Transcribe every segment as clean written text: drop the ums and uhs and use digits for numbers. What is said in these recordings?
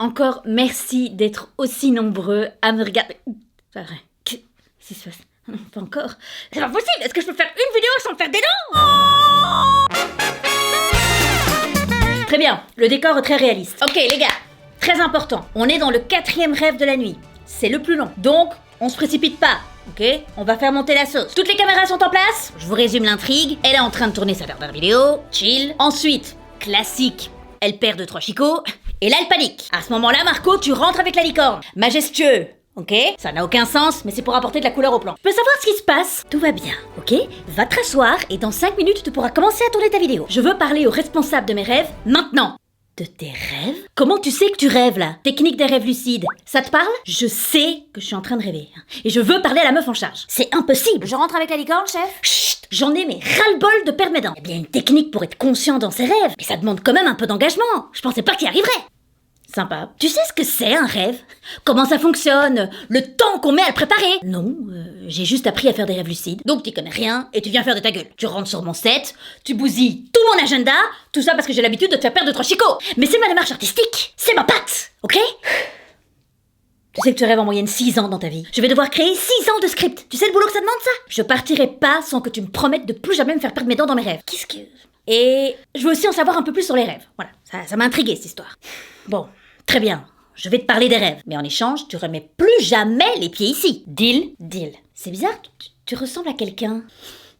Encore merci d'être aussi nombreux à me regarder. C'est vrai. Qu'est-ce qui se passe? Non, pas encore. C'est pas possible. Est-ce que je peux faire une vidéo sans faire des dents? Très bien. Le décor est très réaliste. Ok les gars, très important. On est dans le 4e rêve de la nuit. C'est le plus long. Donc, on se précipite pas. Ok, on va faire monter la sauce. Toutes les caméras sont en place. Je vous résume l'intrigue. Elle est en train de tourner sa dernière vidéo. Chill. Ensuite, classique. Elle perd 2-3 chicots. Et là, elle panique. À ce moment-là, Marco, tu rentres avec la licorne. Majestueux. Ok? Ça n'a aucun sens, mais c'est pour apporter de la couleur au plan. Je peux savoir ce qui se passe? Tout va bien, ok? Va te rasseoir et dans 5 minutes, tu pourras commencer à tourner ta vidéo. Je veux parler au responsable de mes rêves maintenant. De tes rêves? Comment tu sais que tu rêves là? Technique des rêves lucides. Ça te parle? Je sais que je suis en train de rêver. Et je veux parler à la meuf en charge. C'est impossible. Je rentre avec la licorne, chef? Chut! J'en ai mes ras-le-bol de perdre mes dents. Eh bien, une technique pour être conscient dans ses rêves. Mais ça demande quand même un peu d'engagement. Je pensais pas qu'il y arriverait. Sympa. Tu sais ce que c'est un rêve? Comment ça fonctionne? Le temps qu'on met à le préparer? Non, j'ai juste appris à faire des rêves lucides. Donc tu connais rien et tu viens faire de ta gueule. Tu rentres sur mon set, tu bousilles tout mon agenda, tout ça parce que j'ai l'habitude de te faire perdre 2-3 chicots. Mais c'est ma démarche artistique, c'est ma patte, ok? Tu sais que tu rêves en moyenne 6 ans dans ta vie. Je vais devoir créer 6 ans de script. Tu sais le boulot que ça demande ça? Je partirai pas sans que tu me promettes de plus jamais me faire perdre mes dents dans mes rêves. Qu'est-ce que... Et je veux aussi en savoir un peu plus sur les rêves. Voilà, ça m'a intrigué cette histoire. Bon, très bien. Je vais te parler des rêves. Mais en échange, tu remets plus jamais les pieds ici. Deal? Deal. C'est bizarre, tu ressembles à quelqu'un.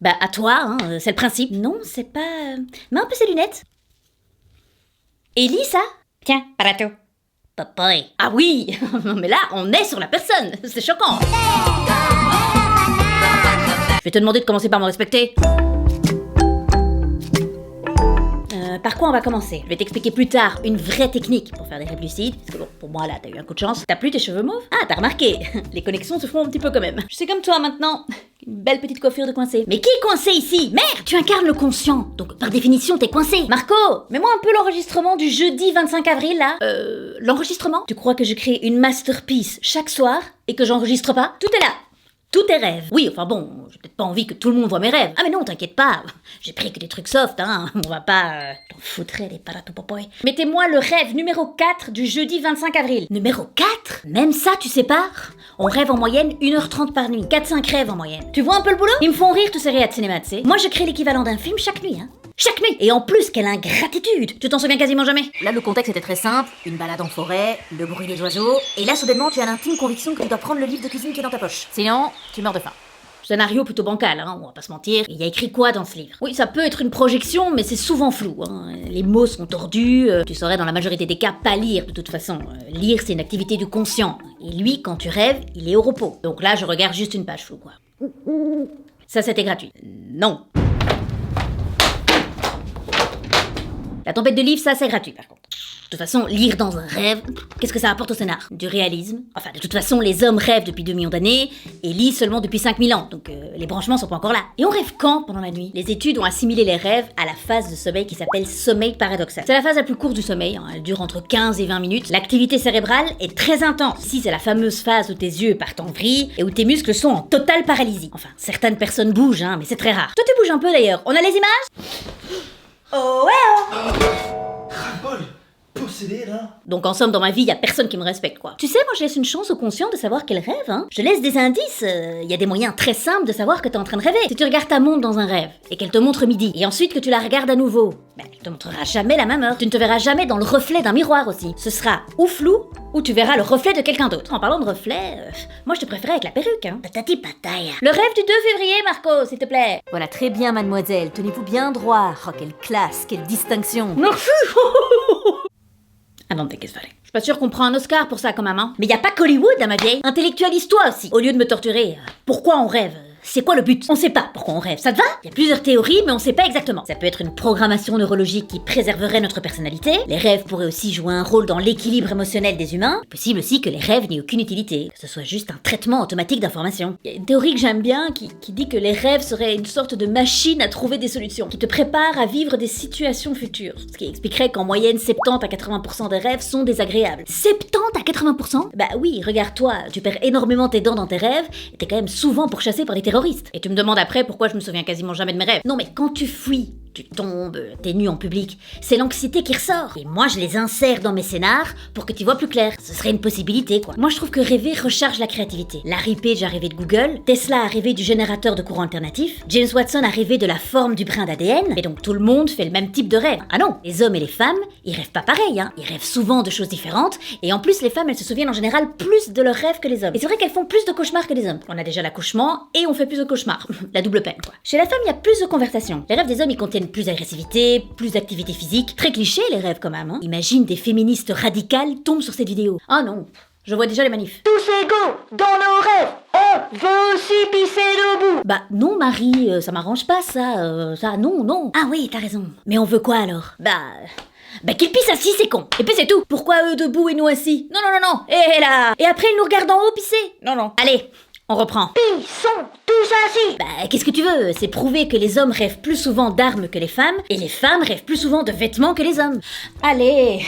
Bah, à toi, hein, c'est le principe. Non, c'est pas... Mets un peu ses lunettes. Ellie, ça? Tiens, parato. Papaye. Ah oui. Mais là, on est sur la personne. C'est choquant. Je vais te demander de commencer par me respecter. Par quoi on va commencer? Je vais t'expliquer plus tard une vraie technique pour faire des rêves lucides. Parce que bon, pour moi là, t'as eu un coup de chance. T'as plus tes cheveux mauves? Ah, t'as remarqué. Les connexions se font un petit peu quand même. Je suis comme toi maintenant. Une belle petite coiffure de coincé. Mais qui est coincé ici? Merde! Tu incarnes le conscient. Donc par définition, t'es coincé. Marco, mets-moi un peu l'enregistrement du jeudi 25 avril là. L'enregistrement? Tu crois que je crée une masterpiece chaque soir et que j'enregistre pas? Tout est là. Tous tes rêves. Oui, enfin bon, j'ai peut-être pas envie que tout le monde voit mes rêves. Ah mais non, t'inquiète pas. J'ai pris que des trucs soft, hein. On va pas... T'en foutrais les paratopopoy. Mettez-moi le rêve numéro 4 du jeudi 25 avril. Numéro 4? Même ça, tu sais pas? On rêve en moyenne 1h30 par nuit. 4-5 rêves en moyenne. Tu vois un peu le boulot? Ils me font rire tous ces réats de cinéma, tu sais. Moi, je crée l'équivalent d'un film chaque nuit, hein. Chaque nuit. Et en plus, quelle ingratitude. Tu t'en souviens quasiment jamais. Là, le contexte était très simple. Une balade en forêt, le bruit des oiseaux. Et là, soudainement, tu as l'intime conviction que tu dois prendre le livre de cuisine qui est dans ta poche. Sinon, tu meurs de faim. Scénario plutôt bancal, hein, on va pas se mentir. Il y a écrit quoi dans ce livre? Oui, ça peut être une projection, mais c'est souvent flou, hein. Les mots sont tordus, tu saurais dans la majorité des cas pas lire de toute façon. Lire, c'est une activité du conscient. Et lui, quand tu rêves, il est au repos. Donc là, je regarde juste une page floue, quoi. Ça, c'était gratuit. Non. La tempête de livres, ça, c'est gratuit, par contre. De toute façon, lire dans un rêve, qu'est-ce que ça apporte au scénar? Du réalisme. Enfin, de toute façon, les hommes rêvent depuis 2 millions d'années et lisent seulement depuis 5000 ans, donc les branchements sont pas encore là. Et on rêve quand pendant la nuit? Les études ont assimilé les rêves à la phase de sommeil qui s'appelle sommeil paradoxal. C'est la phase la plus courte du sommeil, hein. Elle dure entre 15 et 20 minutes. L'activité cérébrale est très intense. Ici, c'est la fameuse phase où tes yeux partent en vrille et où tes muscles sont en totale paralysie. Enfin, certaines personnes bougent, hein, mais c'est très rare. Toi, tu bouges un peu d'ailleurs. On a les images? Oh ouais oh. Ras-le-bol, possédé là. Donc en somme, dans ma vie, y a personne qui me respecte, quoi. Tu sais, moi je laisse une chance au conscient de savoir qu'elle rêve, hein. Je laisse des indices, y a des moyens très simples de savoir que t'es en train de rêver. Si tu regardes ta montre dans un rêve, et qu'elle te montre midi, et ensuite que tu la regardes à nouveau, ben elle te montrera jamais la même heure. Tu ne te verras jamais dans le reflet d'un miroir aussi. Ce sera ou flou, ou tu verras le reflet de quelqu'un d'autre. En parlant de reflet, moi je te préférais avec la perruque, hein. Patati pataya. Le rêve du 2 février, Marco, s'il te plaît. Voilà, très bien, mademoiselle. Tenez-vous bien droit. Oh, quelle classe, quelle distinction. Merci. Ah non, t'inquiète, fallait. Je suis pas sûre qu'on prend un Oscar pour ça quand même, hein. Mais y a pas qu'Hollywood, hein, ma vieille. Intellectualise-toi aussi. Au lieu de me torturer, pourquoi on rêve? C'est quoi le but? On sait pas pourquoi on rêve, ça te va? Il y a plusieurs théories, mais on sait pas exactement. Ça peut être une programmation neurologique qui préserverait notre personnalité. Les rêves pourraient aussi jouer un rôle dans l'équilibre émotionnel des humains. C'est possible aussi que les rêves n'aient aucune utilité, que ce soit juste un traitement automatique d'informations. Il y a une théorie que j'aime bien qui dit que les rêves seraient une sorte de machine à trouver des solutions, qui te prépare à vivre des situations futures. Ce qui expliquerait qu'en moyenne 70 à 80% des rêves sont désagréables. 70 à 80%? Bah oui, regarde-toi, tu perds énormément tes dents dans tes rêves et t'es quand même souvent pourchassé par des terroristes. Et tu me demandes après pourquoi je me souviens quasiment jamais de mes rêves. Non mais quand tu fuis tu tombes, t'es nu en public. C'est l'anxiété qui ressort. Et moi, je les insère dans mes scénars pour que tu vois plus clair. Ce serait une possibilité, quoi. Moi, je trouve que rêver recharge la créativité. Larry Page a rêvé de Google, Tesla a rêvé du générateur de courant alternatif, James Watson a rêvé de la forme du brin d'ADN, et donc tout le monde fait le même type de rêve. Ah non, les hommes et les femmes, ils rêvent pas pareil, hein. Ils rêvent souvent de choses différentes, et en plus, les femmes, elles se souviennent en général plus de leurs rêves que les hommes. Et c'est vrai qu'elles font plus de cauchemars que les hommes. On a déjà l'accouchement, et on fait plus de cauchemars. La double peine, quoi. Chez la femme, il y a plus de conversations. Les rêves des hommes, ils contiennent plus d'agressivité, plus d'activité physique. Très cliché, les rêves, quand même, hein. Imagine des féministes radicales tombent sur cette vidéo. Ah non, je vois déjà les manifs. Tous égaux dans nos rêves, on veut aussi pisser debout. Bah non Marie, ça m'arrange pas ça, non. Ah oui, t'as raison. Mais on veut quoi alors? Bah qu'ils pissent assis, c'est con. Et puis c'est tout. Pourquoi eux debout et nous assis? Non. Et là. Et après ils nous regardent en haut pisser? Non. Allez, on reprend. Ils sont tous assis. Bah qu'est-ce que tu veux? C'est prouvé que les hommes rêvent plus souvent d'armes que les femmes, et les femmes rêvent plus souvent de vêtements que les hommes. Allez.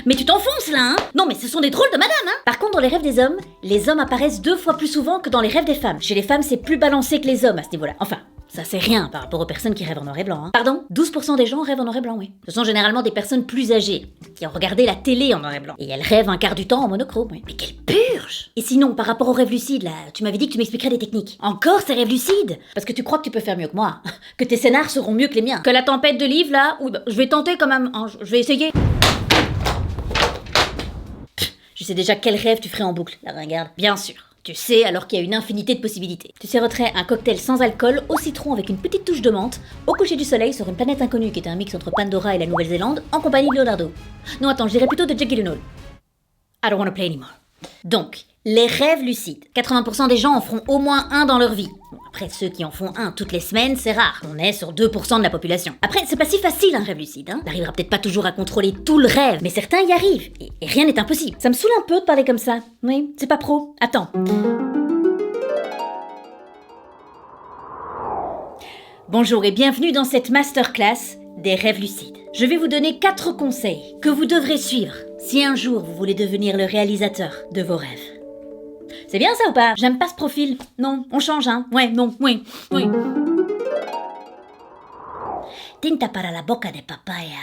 Mais tu t'enfonces là, hein? Non mais ce sont des drôles de madame, hein? Par contre dans les rêves des hommes, les hommes apparaissent 2 fois plus souvent que dans les rêves des femmes. Chez les femmes c'est plus balancé que les hommes à ce niveau-là. Enfin, ça c'est rien par rapport aux personnes qui rêvent en noir et blanc, hein. Pardon? 12% des gens rêvent en noir et blanc, oui. Ce sont généralement des personnes plus âgées, qui ont regardé la télé en noir et blanc. Et elles rêvent un quart du temps en monochrome, oui. Mais quelle purge! Et sinon, par rapport aux rêves lucides, là, tu m'avais dit que tu m'expliquerais des techniques. Encore ces rêves lucides? Parce que tu crois que tu peux faire mieux que moi. Que tes scénars seront mieux que les miens. Que la tempête de livres, là, oui, bah, je vais tenter quand même, hein, je vais essayer. Je sais déjà quel rêve tu ferais en boucle, la ringarde. Bien sûr. Tu sais, alors qu'il y a une infinité de possibilités. Tu siroterais un cocktail sans alcool, au citron avec une petite touche de menthe, au coucher du soleil sur une planète inconnue qui était un mix entre Pandora et la Nouvelle-Zélande, en compagnie de Leonardo. Non, attends, je dirais plutôt de Jake Gyllenhaal. I don't wanna play anymore. Donc, les rêves lucides. 80% des gens en feront au moins un dans leur vie. Bon, après, ceux qui en font un toutes les semaines, c'est rare. On est sur 2% de la population. Après, c'est pas si facile un rêve lucide, hein. T'arriveras peut-être pas toujours à contrôler tout le rêve, mais certains y arrivent. Et rien n'est impossible. Ça me saoule un peu de parler comme ça. Oui, c'est pas pro. Attends. Bonjour et bienvenue dans cette masterclass des rêves lucides. Je vais vous donner 4 conseils que vous devrez suivre si un jour vous voulez devenir le réalisateur de vos rêves. C'est bien ça ou pas? J'aime pas ce profil. Non, on change, hein? Ouais, non, oui. Tinta para la boca de papaya.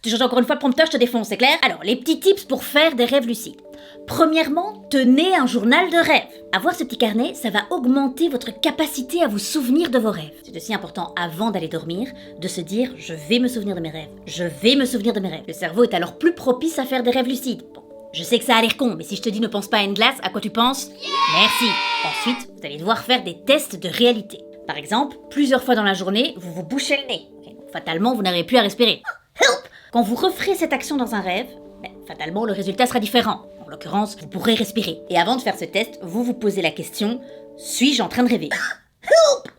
Tu changes encore une fois le prompteur, je te défonce, c'est clair? Alors, les petits tips pour faire des rêves lucides. Premièrement, tenez un journal de rêve. Avoir ce petit carnet, ça va augmenter votre capacité à vous souvenir de vos rêves. C'est aussi important avant d'aller dormir de se dire « je vais me souvenir de mes rêves, je vais me souvenir de mes rêves ». Le cerveau est alors plus propice à faire des rêves lucides. Bon, je sais que ça a l'air con, mais si je te dis ne pense pas à une glace, à quoi tu penses? Merci. Ensuite, vous allez devoir faire des tests de réalité. Par exemple, plusieurs fois dans la journée, vous vous bouchez le nez. Okay, donc, fatalement, vous n'arrivez plus à respirer. Help! Quand vous referez cette action dans un rêve, fatalement, le résultat sera différent. En l'occurrence, vous pourrez respirer. Et avant de faire ce test, vous vous posez la question « Suis-je en train de rêver ?» Help!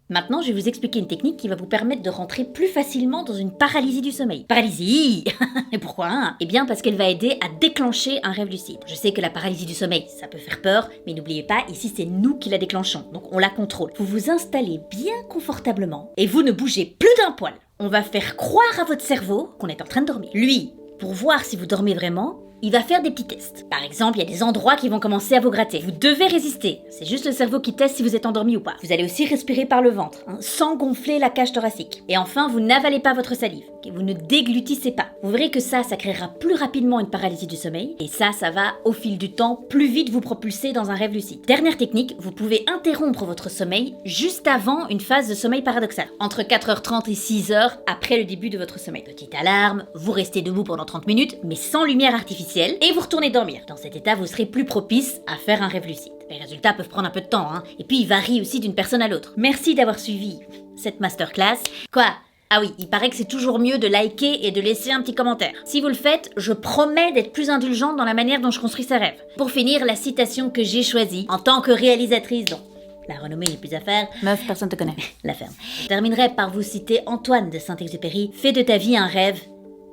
Maintenant, je vais vous expliquer une technique qui va vous permettre de rentrer plus facilement dans une paralysie du sommeil. Paralysie! Et pourquoi hein? Eh bien parce qu'elle va aider à déclencher un rêve lucide. Je sais que la paralysie du sommeil, ça peut faire peur, mais n'oubliez pas, ici c'est nous qui la déclenchons, donc on la contrôle. Vous vous installez bien confortablement et vous ne bougez plus d'un poil. On va faire croire à votre cerveau qu'on est en train de dormir. Lui, pour voir si vous dormez vraiment, il va faire des petits tests. Par exemple, il y a des endroits qui vont commencer à vous gratter. Vous devez résister. C'est juste le cerveau qui teste si vous êtes endormi ou pas. Vous allez aussi respirer par le ventre, hein, sans gonfler la cage thoracique. Et enfin, vous n'avalez pas votre salive. Okay, vous ne déglutissez pas. Vous verrez que ça créera plus rapidement une paralysie du sommeil. Et ça va, au fil du temps, plus vite vous propulser dans un rêve lucide. Dernière technique, vous pouvez interrompre votre sommeil juste avant une phase de sommeil paradoxal. Entre 4h30 et 6h après le début de votre sommeil. Petite alarme, vous restez debout pendant 30 minutes, mais sans lumière artificielle. Et vous retournez dormir. Dans cet état, vous serez plus propice à faire un rêve lucide. Les résultats peuvent prendre un peu de temps, hein. Et puis ils varient aussi d'une personne à l'autre. Merci d'avoir suivi cette masterclass. Quoi? Ah oui, il paraît que c'est toujours mieux de liker et de laisser un petit commentaire. Si vous le faites, je promets d'être plus indulgente dans la manière dont je construis ces rêves. Pour finir, la citation que j'ai choisie en tant que réalisatrice, donc la renommée n'est plus à faire. Meuf, personne te connaît. La ferme. Je terminerai par vous citer Antoine de Saint-Exupéry. Fais de ta vie un rêve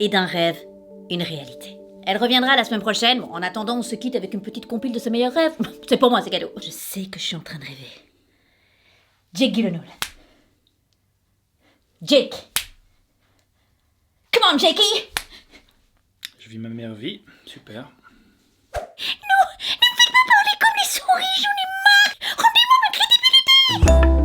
et d'un rêve une réalité. Elle reviendra la semaine prochaine. Bon, en attendant, on se quitte avec une petite compile de ses meilleurs rêves. C'est pour moi, c'est cadeau. Je sais que je suis en train de rêver. Jake Gyllenhaal. Jake. Come on, Jakey. Je vis ma meilleure vie, super. Non, ne me faites pas parler comme les souris, j'en ai marre. Rendez-moi ma crédibilité.